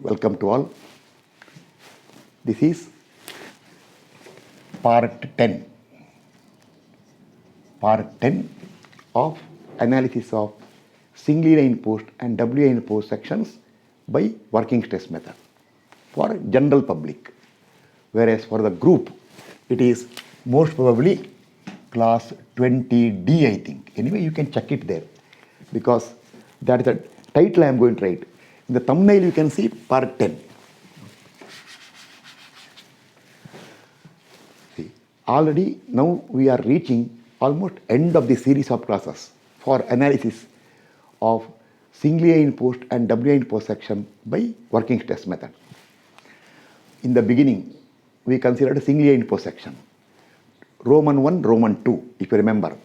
Welcome to all. This is part 10. Part 10 of analysis of single line post and double line post sections by working stress method for general public. Whereas for the group, it is most probably class 20D, I think. Anyway, you can check it there because that is the title I am going to write. In the thumbnail, you can see part 10. See, already now we are reaching almost end of the series of classes for analysis of single line post and double line post section by working stress method. In the beginning, we considered single line post section. Roman 1, Roman 2, if you remember.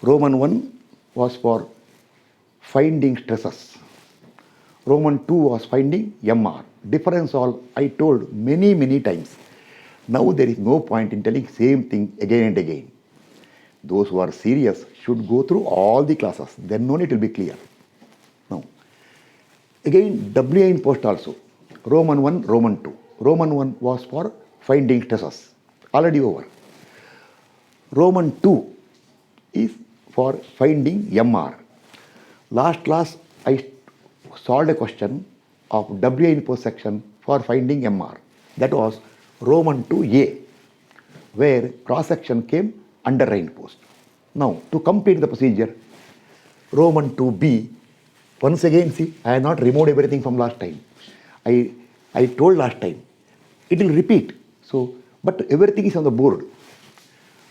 Roman 1 was for finding stresses. Roman 2 was finding MR. Difference all I told many times. Now there is no point in telling same thing again and again. Those who are serious should go through all the classes. Then only it will be clear. Now, again double line post also. Roman 1, Roman 2. Roman 1 was for finding stresses. Already over. Roman 2 is for finding MR. Last class I solved a question of double line post section for finding MR. That was Roman 2A, where cross section came under line post. Now to complete the procedure, Roman 2B, once again see, I have not removed everything from last time. I told last time, it will repeat. So, but everything is on the board.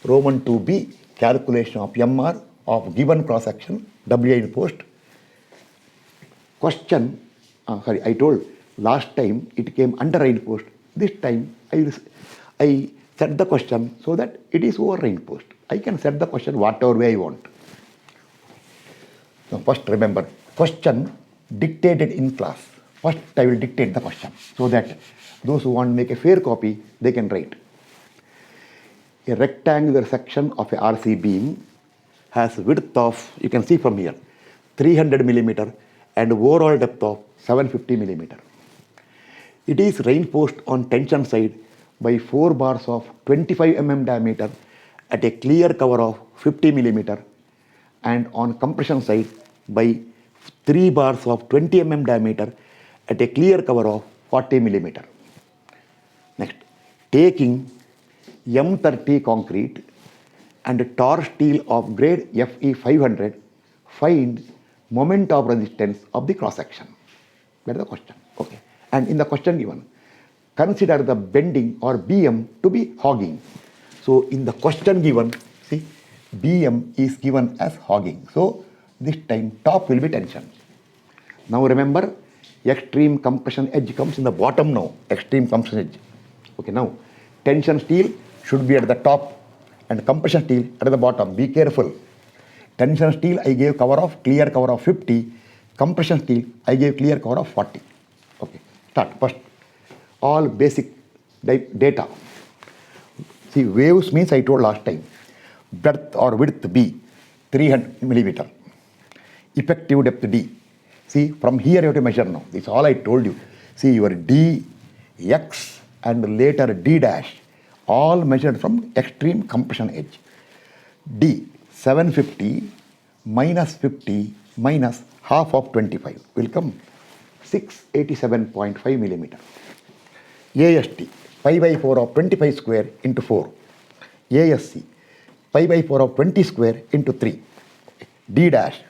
Roman 2B, calculation of MR of given cross section, double line post. Question, I told last time it came under line post. This time I set the question so that it is over line post. I can set the question whatever way I want. Now first remember, question dictated in class. First I will dictate the question so that those who want to make a fair copy, they can write. A rectangular section of a RC beam has width of, you can see from here, 300 millimeter and overall depth of 750 millimeter. It is reinforced on tension side by 4 bars of 25 mm diameter at a clear cover of 50 millimeter and on compression side by 3 bars of 20 mm diameter at a clear cover of 40 millimeter. Next, taking M30 concrete and tar steel of grade Fe 500, find moment of resistance of the cross section. That is the question. Okay. And in the question given, consider the bending or BM to be hogging. So in the question given, see, BM is given as hogging. So this time top will be tension. Now remember, extreme compression edge comes in the bottom now. Extreme compression edge. Okay, now tension steel should be at the top and compression steel at the bottom. Be careful. Tension steel I gave clear cover of 50. Compression steel I gave clear cover of 40. Okay, start first. All basic data. See, waves means I told last time. Breadth or width B, 300 millimeter. Effective depth D. See, from here you have to measure now. This is all I told you. See, your D, X and later D dash, all measured from extreme compression edge. D, 750 minus 50 minus half of 25 will come 687.5 millimeter. AST, pi by 4 of 25 square into 4. ASC, pi by 4 of 20 square into 3. D dash,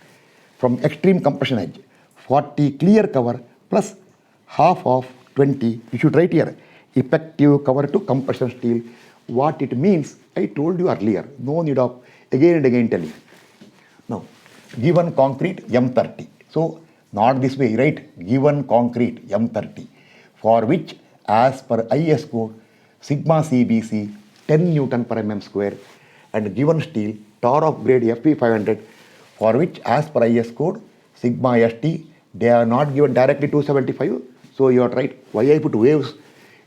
from extreme compression edge, 40 clear cover plus half of 20. You should write here, effective cover to compression steel. What it means, I told you earlier. No need of again and again telling. Now, given concrete M30. So, not this way, right? Given concrete M30, for which as per IS code, sigma CBC 10 Newton per mm square and given steel tar of grade Fe 500, for which as per IS code, sigma ST, they are not given directly 275. So, you are right. Why I put waves?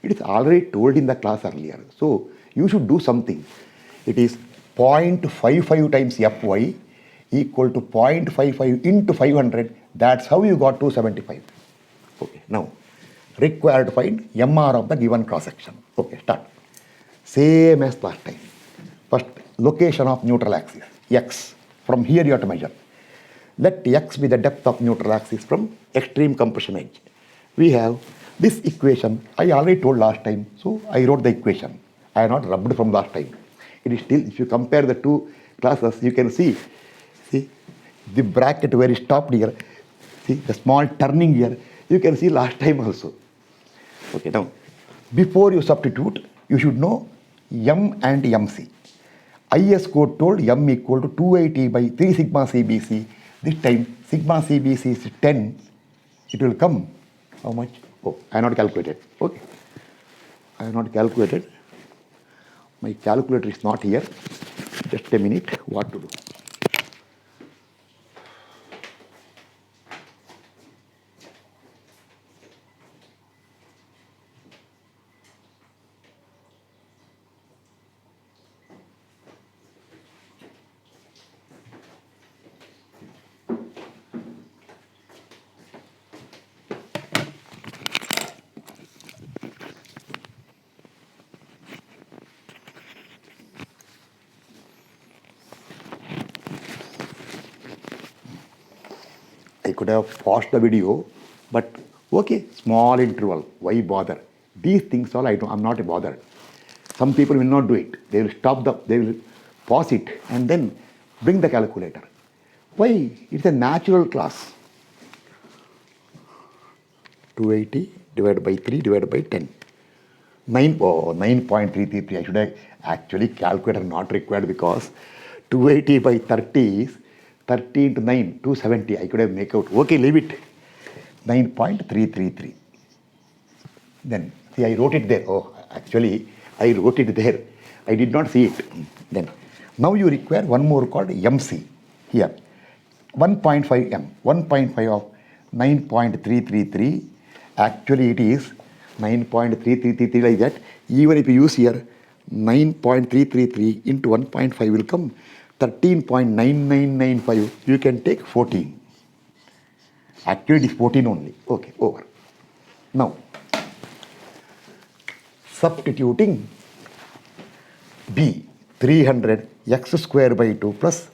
It is already told in the class earlier. So, you should do something. It is 0.55 times Fy equal to 0.55 into 500. That's how you got 275. Okay, now required to find MR of the given cross section. Okay, start. Same as last time. First, location of neutral axis, x. From here you have to measure. Let x be the depth of neutral axis from extreme compression edge. We have this equation, I already told last time, so I wrote the equation. I have not rubbed from last time. It is still, if you compare the two classes, you can see the bracket where it stopped here, see the small turning here, you can see last time also. Okay, now, before you substitute, you should know M and MC. IS code told M equal to 280 by 3 sigma CBC. This time, sigma CBC is 10. It will come, how much? Oh, I have not calculated. Okay. I have not calculated. My calculator is not here. Just a minute. What to do? I could have paused the video, but okay, small interval, why bother? These things all I'm not bothered. Some people will not do it. They will they will pause it and then bring the calculator. Why? It's a natural class. 280 divided by 3 divided by 10. 9.333. I should have actually calculator not required because 280 by 30 is 30 into 9, 270. I could have make out. Okay, leave it. 9.333. Then, see, I wrote it there. Oh, actually, I wrote it there. I did not see it. Then, now you require one more called MC here. 1.5 M. 1.5 of 9.333. Actually, it is 9.3333 like that. Even if you use here 9.333 into 1.5 will come 13.9995. You can take 14. Actually, it is 14 only. Okay, over. Now, substituting B 300 x square by 2 plus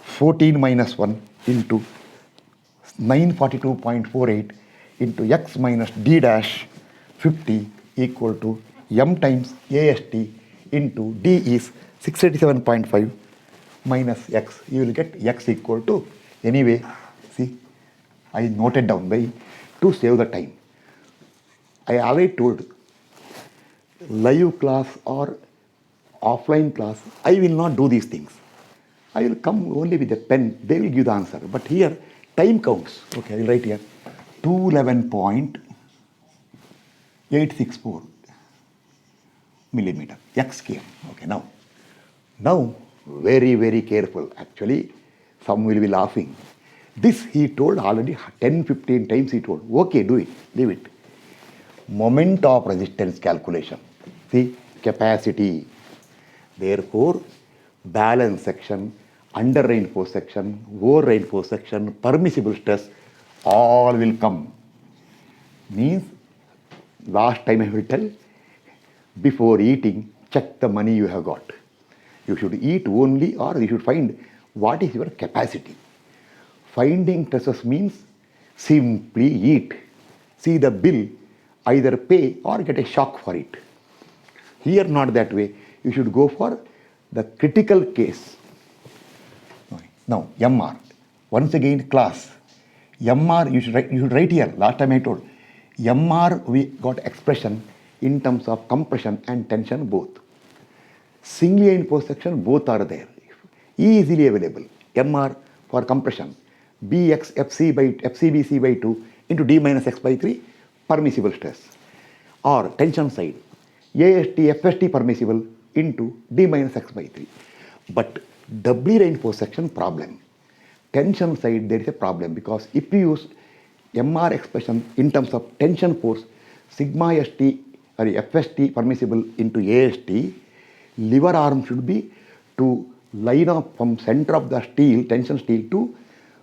14 minus 1 into 942.48 into x minus d dash 50 equal to m times AST into d is 687.5 minus x. You will get x equal to, anyway, see, I noted down by to save the time. I already told live class or offline class, I will not do these things. I will come only with a pen, they will give the answer. But here, time counts. Okay, I will write here 211.864 millimeter, x came. Okay, now, very, very careful. Actually, some will be laughing. This he told already 10-15 times he told. Okay, do it, leave it. Moment of resistance calculation. See, capacity. Therefore, balance section, under reinforced section, over reinforced section, permissible stress, all will come. Means, last time I will tell, before eating, check the money you have got. You should eat only, or you should find what is your capacity. Finding stresses means simply eat. See the bill, either pay or get a shock for it. Here not that way. You should go for the critical case. Now, MR. Once again, class. MR, you should write here. Last time I told. MR, we got expression in terms of compression and tension both. Singly reinforced section, both are there. Easily available. MR for compression. Bx FCBC by 2 into D minus x by 3, permissible stress. Or tension side. AST FST permissible into D minus x by 3. But doubly reinforced section, problem. Tension side, there is a problem because if you use MR expression in terms of tension force, sigma ST or FST permissible into AST, lever arm should be to line up from center of the steel, tension steel, to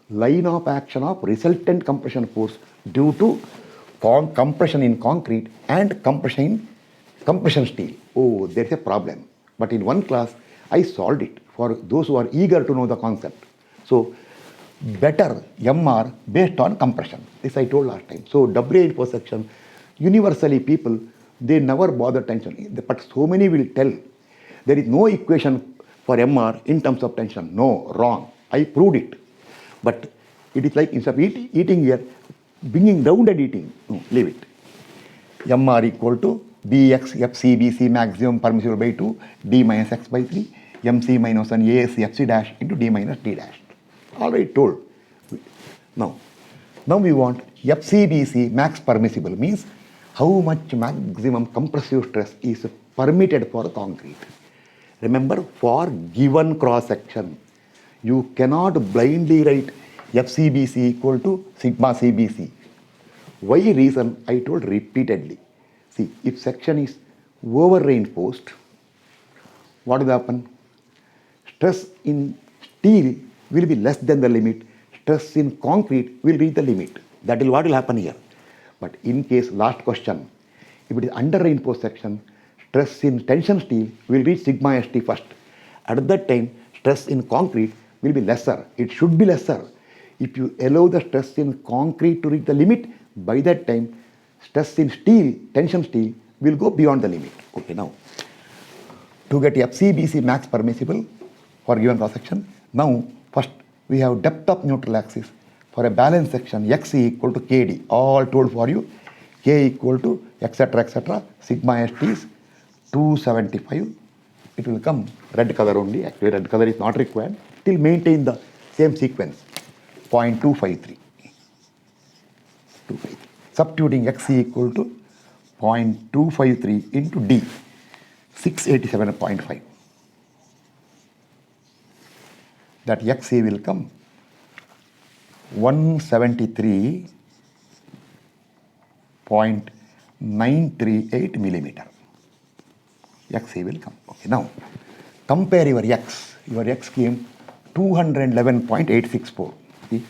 line of action of resultant compression force due to compression in concrete and compression steel. Oh, there's a problem. But in one class, I solved it for those who are eager to know the concept. So better MR based on compression. This I told last time. So WA intersection, universally people, they never bother tension. But so many will tell there is no equation for MR in terms of tension. No, wrong. I proved it. But it is like instead of eating here, bringing down and eating. No, leave it. MR equal to BX FCBC maximum permissible by 2, D minus X by 3, MC minus 1 ASC FC dash into D minus D dash. Already told. Now we want FCBC max permissible means how much maximum compressive stress is permitted for concrete. Remember, for given cross section, you cannot blindly write FCBC equal to sigma CBC. Why reason? I told repeatedly. See, if section is over reinforced, what will happen? Stress in steel will be less than the limit. Stress in concrete will reach the limit. That is what will happen here. But in case, last question, if it is under reinforced section, stress in tension steel will reach sigma ST first. At that time, stress in concrete will be lesser. It should be lesser. If you allow the stress in concrete to reach the limit, by that time, stress in steel, tension steel, will go beyond the limit. Okay, now, to get FCBC max permissible for given cross section, now first we have depth of neutral axis. For a balanced section, X equal to KD, all told for you, K equal to etc. Sigma ST is 275. It will come red color only. Actually, red color is not required. Still maintain the same sequence, 0.253. Substituting X equal to 0.253 into D, 687.5. That XC will come 173.938 millimeter. XC will come. Okay, now compare your X. Your X came 211.864. See,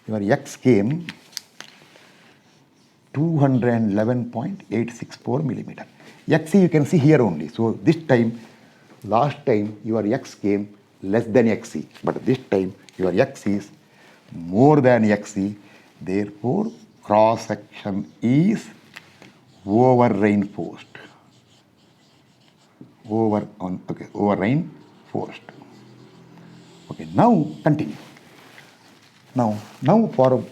your X came 211.864 millimeter. XC you can see here only. So this time, last time your X came less than XC, but this time your X is more than XC. Therefore, cross section is over reinforced. Over reinforced. Okay, now continue. Now for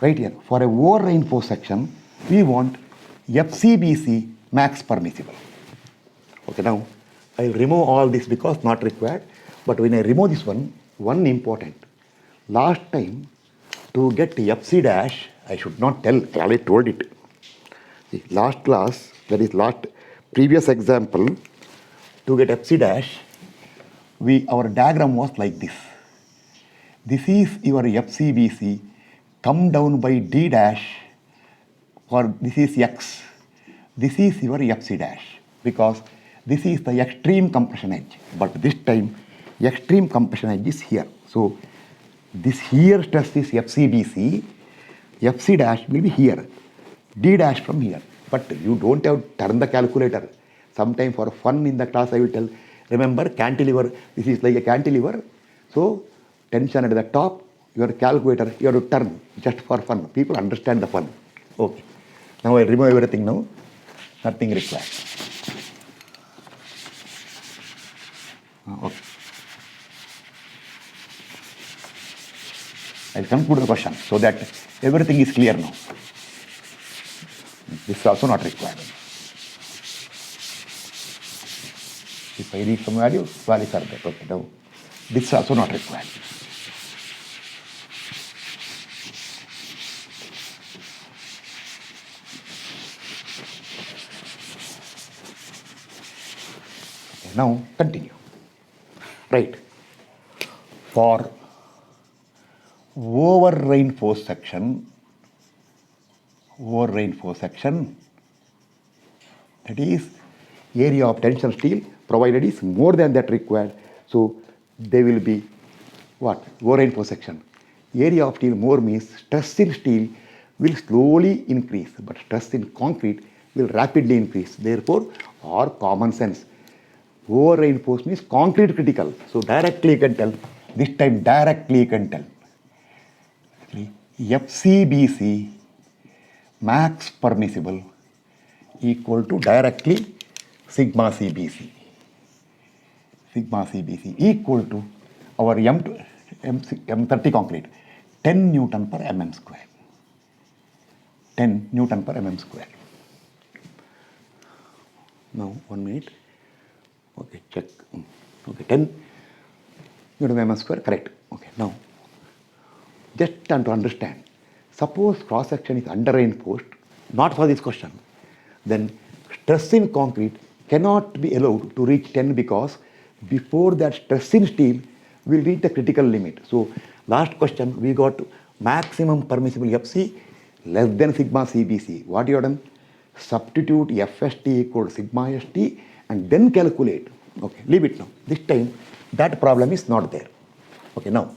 right here, for a over reinforced section, we want FCBC max permissible. Okay, now I will remove all this because not required. But when I remove this one important. Last time, to get FC dash, I should not tell, I already told it. See, last class, that is previous example, to get FC dash, our diagram was like this. This is your FCBC, come down by D dash, or this is X. This is your FC dash, because this is the extreme compression edge. But this time, extreme compression edge is here. So this here stress is FCBC, FC dash will be here, D dash from here. But you don't have to turn the calculator. Sometime for fun in the class I will tell, remember cantilever, this is like a cantilever. So tension at the top, your calculator, you have to turn just for fun. People understand the fun. Okay. Now I remove everything now. Nothing required. Okay. I'll conclude the question so that everything is clear now. This is also not required. If I read some values are there. Okay, now this is also not required. Okay, now continue. Right. For over reinforced section, that is area of tension steel provided is more than that required. So they will be what? Over reinforced section. Area of steel more means stress in steel will slowly increase, but stress in concrete will rapidly increase. Therefore, or common sense, over reinforcement is concrete critical. So directly you can tell, this time directly you can tell. FCBC max permissible equal to directly sigma CBC. Sigma CBC equal to our M30 concrete, 10 Newton per mm square. 10 Newton per mm square. Now, 1 minute. Okay, check. Okay, 10 Newton per mm square, correct. Okay, now, just to understand, suppose cross section is under reinforced, not for this question, then stress in concrete cannot be allowed to reach 10 because before that stress in steel will reach the critical limit. So last question we got maximum permissible FC less than sigma CBC. What you have done? Substitute FST equal to sigma ST and then calculate. Okay, leave it now. This time that problem is not there. Okay, now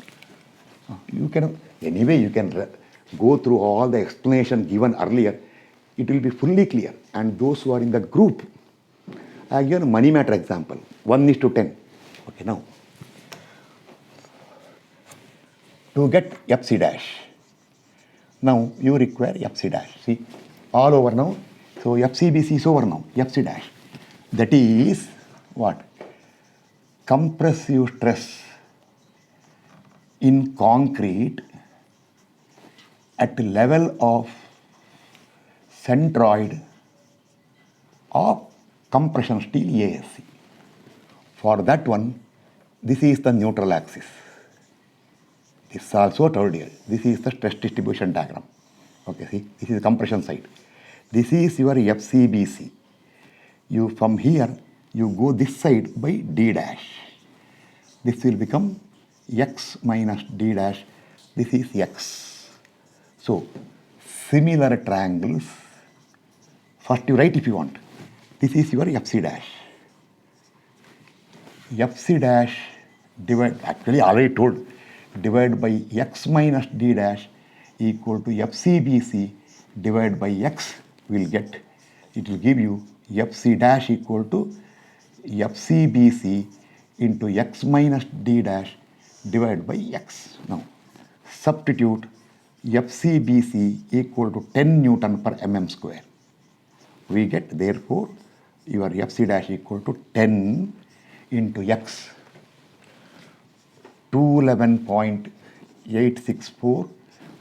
you can anyway you can go through all the explanation given earlier. It will be fully clear. And those who are in the group, I have given a money matter example, 1:10. Okay, now, to get FC dash, now you require FC dash. See, all over now. So FCBC is over now, FC dash. That is what? Compressive stress in concrete at the level of centroid of compression steel ASC. For that one, this is the neutral axis. This is also told here. This is the stress distribution diagram. Okay, see, this is the compression side. This is your FCBC. You from here, you go this side by D dash. This will become X minus D dash. This is X. So, similar triangles. First you write if you want. This is your FC dash. FC dash divide, actually already told, divide by X minus D dash equal to FCBC divided by X will get, it will give you FC dash equal to FCBC into X minus D dash divided by X. Now, substitute FCBC equal to 10 Newton per mm square. We get therefore your FC dash equal to 10 into X, 211.864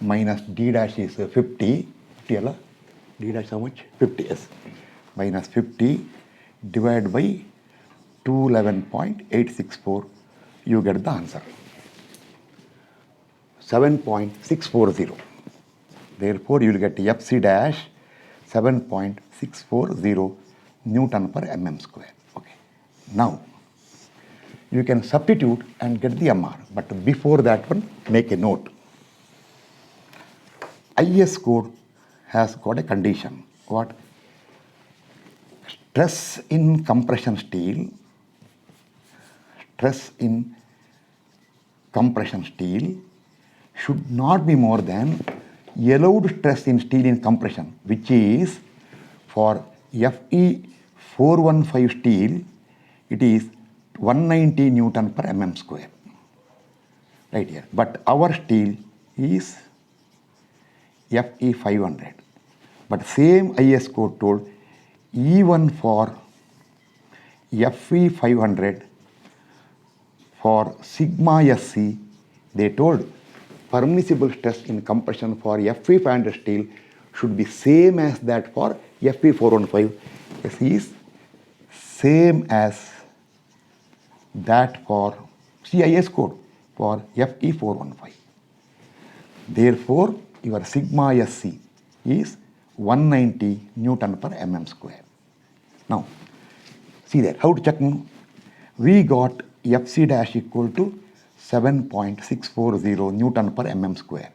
minus D dash is 50. D dash how much? 50, yes. Minus 50 divided by 211.864, you get the answer. 7.640. Therefore, you will get FC dash 7.640 Newton per mm square. Okay. Now, you can substitute and get the MR. But before that one, make a note. IS code has got a condition. What? Stress in compression steel should not be more than allowed stress in steel in compression, which is for FE415 steel, it is 190 Newton per mm square. Right here. But our steel is FE500. But same IS code told even for FE500 for sigma SC, they told permissible stress in compression for FE500 steel should be same as that for FE415. This is same as that for CIS code for FE415. Therefore, your sigma SC is 190 Newton per mm square. Now, see there, how to check? We got FC dash equal to 7.640 Newton per mm square.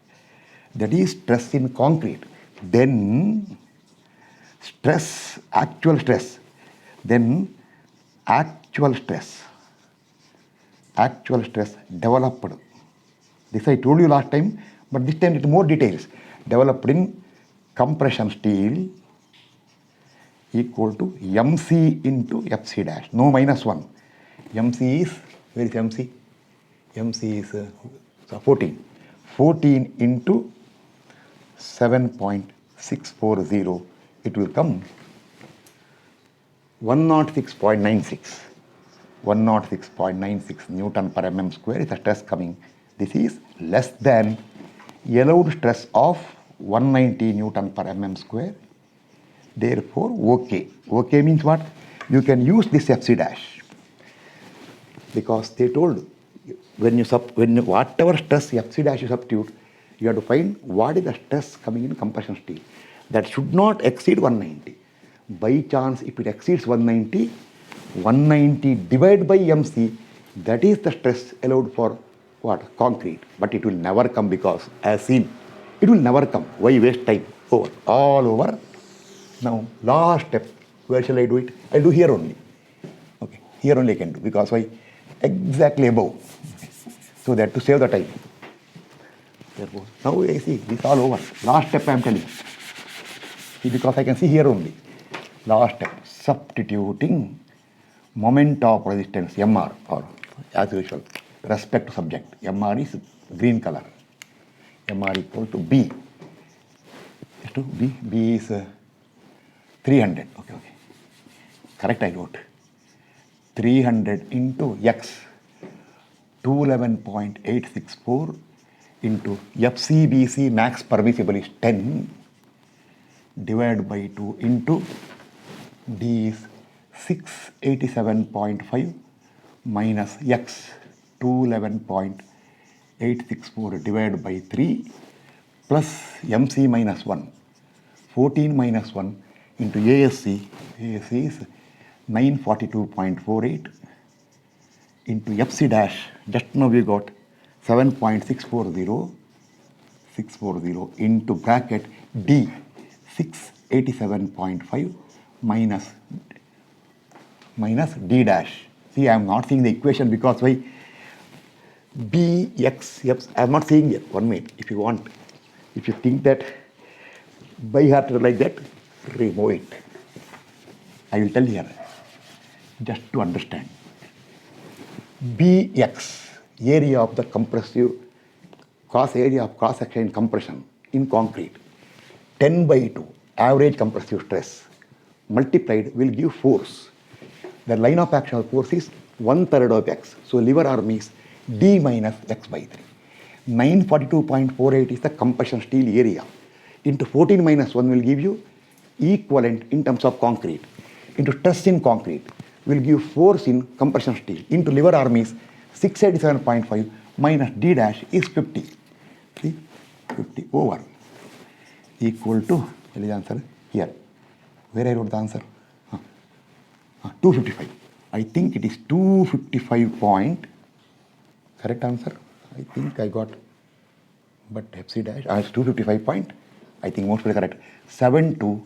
That is stress in concrete. Then stress, actual stress. Then actual stress developed. This I told you last time, but this time it more details. Developed in compression steel equal to MC into FC dash. No minus 1. MC is, where is MC? MC is 14. 14 into 7.640. It will come 106.96. 106.96 Newton per mm square is the stress coming. This is less than allowed stress of 190 Newton per mm square. Therefore, OK. OK means what? You can use this FC dash. Because they told when whatever stress FC dash you substitute, you have to find what is the stress coming in compression steel. That should not exceed 190. By chance, if it exceeds 190, 190 divided by MC, that is the stress allowed for what? Concrete. But it will never come because, as seen, it will never come. Why waste time? Over. All over. Now, last step. Where shall I do it? I'll do here only. Okay. Here only I can do because why? Exactly above. So that to save the time. Therefore, now I see this all over. Last step I am telling. See, because I can see here only. Last step. Substituting moment of resistance MR, or as usual, respect to subject. MR is green color. MR equal to B. To B. B is 300. Okay. Correct, I wrote. 300 into X. 211.864 into FCBC max permissible is 10 divided by 2 into D is 687.5 minus X 211.864 divided by 3 plus MC minus 1. 14 minus 1 into ASC. ASC is 942.48 into FC dash. Just now we got 7.640 into bracket D 687.5 minus D dash. See, I am not seeing the equation because why? B, X, I am not seeing it. 1 minute. If you want, if you think that by heart like that, remove it. I will tell here, just to understand. Bx, area of the compressive, area of cross section in compression in concrete, 10 by 2, average compressive stress, multiplied will give force. The line of action of force is 1/3 of X. So lever arm is D minus X by 3. 942.48 is the compression steel area. Into 14 minus 1 will give you equivalent in terms of concrete. Into stress in concrete will give force in compression steel. Into lever arm is 687.5 minus D dash is 50. See? 50 over equal to, what is the answer? Here. Where I wrote the answer? 255. I think it is 255 point. Correct answer? I think I got, but FC dash, it's 255 point. I think most correct. 7 to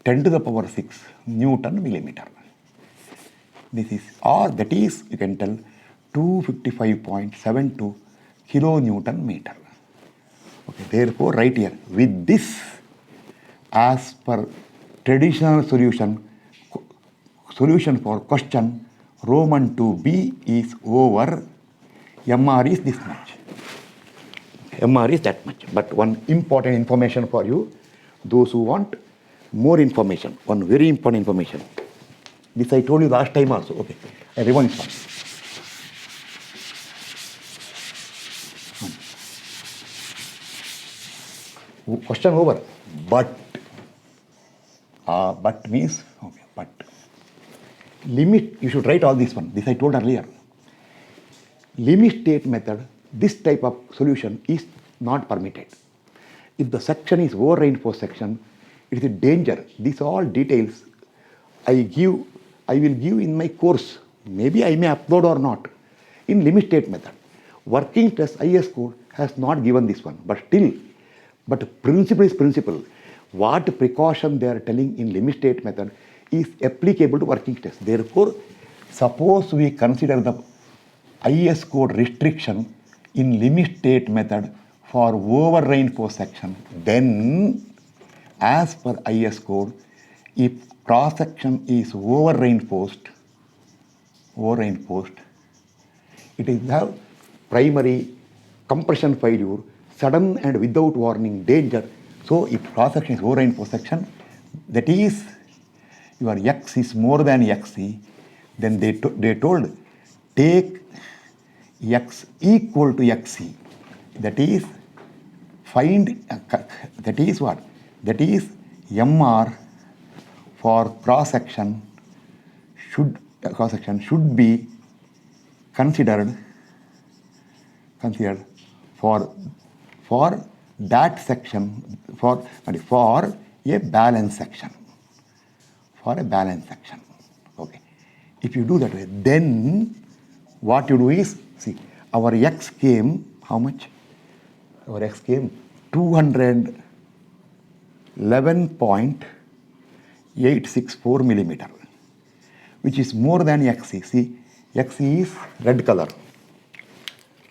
10 to the power 6 Newton millimeter. This is, or that is, you can tell 255.72 kilonewton meter. Okay, therefore, right here, with this, as per traditional solution for question Roman 2b is over, MR is this much. MR is that much. But one important information for you, those who want more information, one very important information. This I told you last time also. Okay, I revise this one. Question over. But means, okay, but limit, you should write all this one. This I told earlier. Limit state method, this type of solution is not permitted. If the section is over reinforced section, it is a danger. These all details I will give in my course. Maybe I may upload or not. In limit state method. Working stress IS code has not given this one, but still, but principle is principle. What precaution they are telling in limit state method is applicable to working stress. Therefore, suppose we consider the IS code restriction in limit state method for over reinforced section, then as per IS code, if cross section is over reinforced, it is the primary compression failure, sudden and without warning danger. So if cross section is over reinforced section, that is your X is more than XC, then they told take X equal to XC. That is find, that is what? That is MR for cross section should be considered for that section, for a balance section. For a balance section. Okay. If you do that way, then what you do is, see, our X came, how much? Our X came 211.864 millimeter, which is more than XC. See, XC is red color.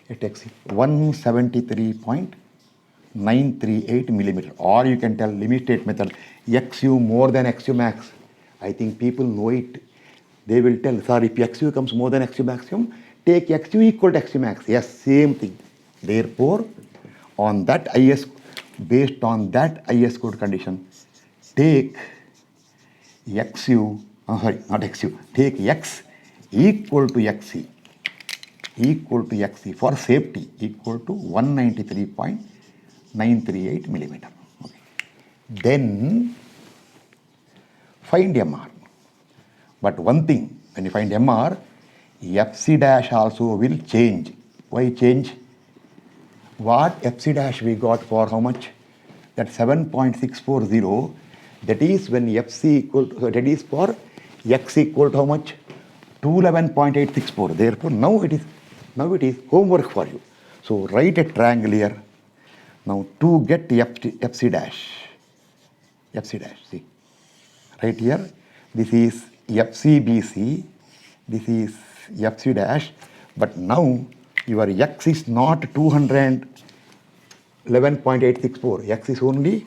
It takes 173.938 millimeter. Or you can tell limit state method, XU more than XU max. I think people know it. They will tell, sir, if XU comes more than XU maximum, take XU equal to XU max. Yes, same thing. Therefore, on that IS, based on that IS code condition, take XU, not XU, take X equal to XC, for safety, equal to 193.938 millimeter. Okay. Then find MR. But one thing, when you find MR, FC dash also will change. Why change? What FC dash we got for how much? That 7.640. That is when FC equal to, that is for X equal to how much? 211.864. Therefore, now it is homework for you. So write a triangle here. Now to get FC dash. See, right here, this is FCBC, this is FC dash, but now your X is not 211.864, X is only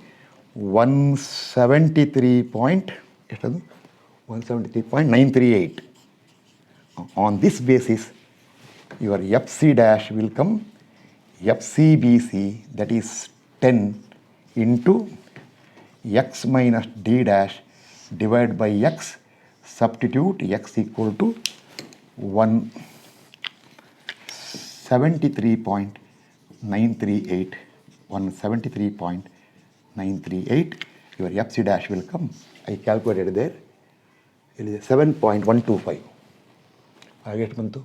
173.938. On this basis, your FC dash will come FCBC, that is 10 into X minus D dash divided by X, substitute X equal to 173.938, your FC dash will come. I calculated there. It is 7.125. I get Mantu.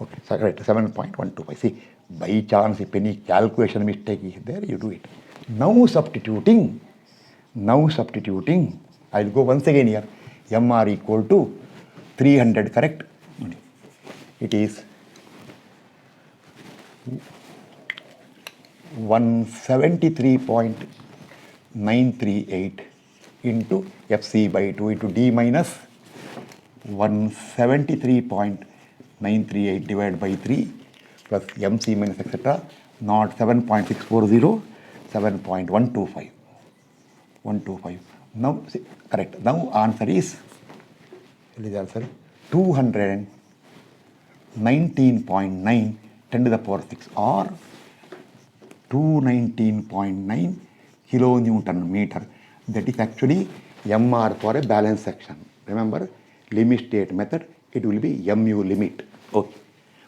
Okay, so right, 7.125. See, by chance, if any calculation mistake is there, you do it. Now substituting, I'll go once again here. MR equal to 300, correct? It is 173.938 into FC by 2 into D minus 173.938 divided by 3 plus MC minus etc. Not 7.640, 7.125. 125. Now, see, correct. Now answer is, 219.9 10 to the power 6 or 219.9 kilonewton meter. That is actually MR for a balance section. Remember, limit state method, it will be MU limit. Okay.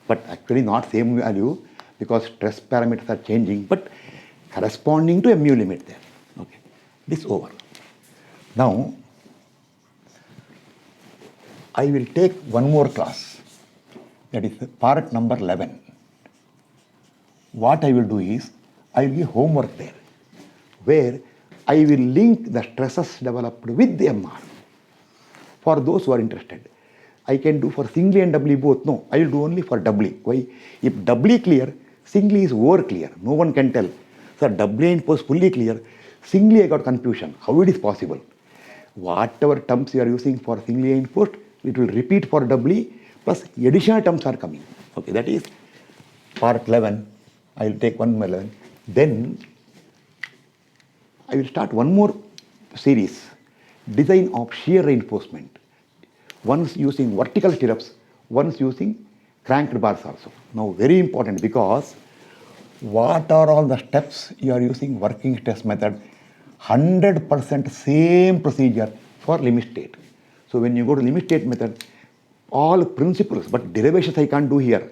But actually not same value because stress parameters are changing, but corresponding to MU limit there. Okay. This over. Now, I will take one more class. That is part number 11. What I will do is, I will give homework there, where I will link the stresses developed with the MR. For those who are interested, I can do for singly and doubly both. No, I will do only for doubly. Why? If doubly clear, singly is over clear. No one can tell. Sir, doubly and post fully clear. Singly I got confusion. How it is possible? Whatever terms you are using for singly and post, it will repeat for doubly, plus additional terms are coming. Okay, that is part 11. I will take one 11. Then I will start one more series, design of shear reinforcement. Once using vertical stirrups, once using cranked bars also. Now very important, because what are all the steps you are using working stress method? 100% same procedure for limit state. So when you go to limit state method, all principles, but derivations I can't do here.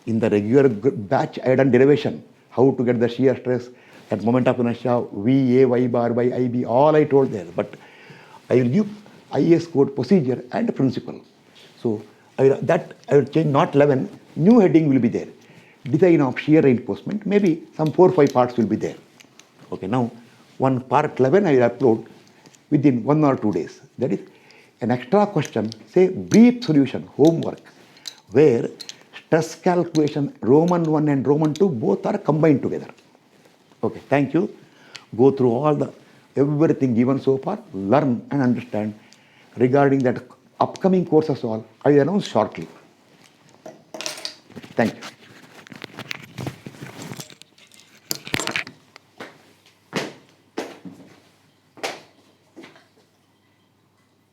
In the regular batch, I had done derivation, how to get the shear stress, at moment of inertia, V, A, Y bar by IB, all I told there. But I will give IS code procedure and principle. So I will change, not 11, new heading will be there. Design of shear reinforcement, maybe some 4 or 5 parts will be there. Okay, now one part 11 I will upload within 1 or 2 days. That is an extra question, say brief solution, homework, where stress calculation, Roman 1 and Roman 2 both are combined together. Okay, thank you. Go through all the everything given so far, learn and understand. Regarding that upcoming courses all, I will announce shortly. Thank you.